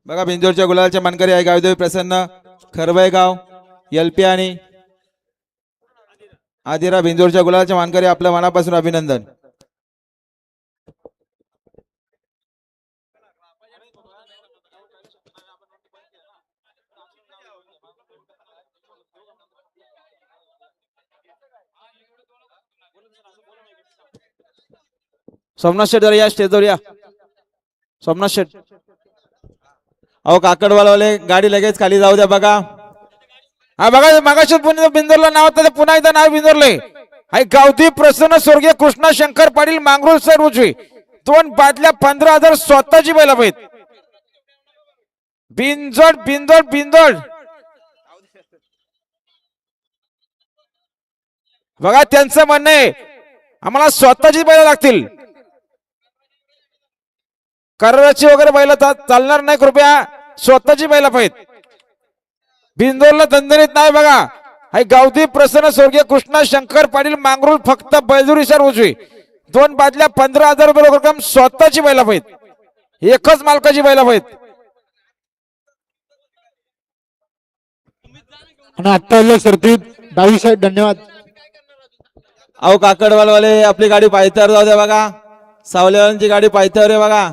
बघा बिंजोरच्या गुलालच्या मानकरी आहे गावदेवी प्रसन्न खरवयगाव एलपी आणि आदिरा बिंजोरच्या गुलालच्या मानकरी आपल्या मनापासून अभिनंदन. सोमनाथ शेठ या स्टेजवर या. सोमनाथ शेठ अहो काकडवालवाले गाडी लगेच खाली जाऊ द्या. बघा हा बघा मागाशी बिंदोरला नाव होतं पुन्हा एकदा नाव बिंदोरले. हाय गावठी प्रसन्न स्वर्गीय कृष्णा शंकर पाटील मांगरूळ सर उजवी 2 बादल्या 15,000 स्वतःची बैला पाहिजे. बिंजोड बिंदोड बिंदोड बघा त्यांचं म्हणणं आहे आम्हाला स्वतःची बैला लागतील. कराराची वगैरे बैला चालणार नाही. कृपया स्वतःची बैला पाहिजे. बिंदोरला दणदणीत नाही बघा. हाय गावठी प्रसन्न स्वर्गीय कृष्णा शंकर पाटील मांगरूळ फक्त बैजुरी सर उजवी 2 बादल्या 15,000 रुपये रक्कम स्वतःची बैला पाहिजे. एकच मालकाची बैला पाहिजे. आणि आता सर्तीत डावी साईड. धन्यवाद. अहो काकडवालवाले आपली गाडी पायथ्यावर जाऊ द्या. बघा सावलेवाल्यांची गाडी पायथ्यावर आहे बघा.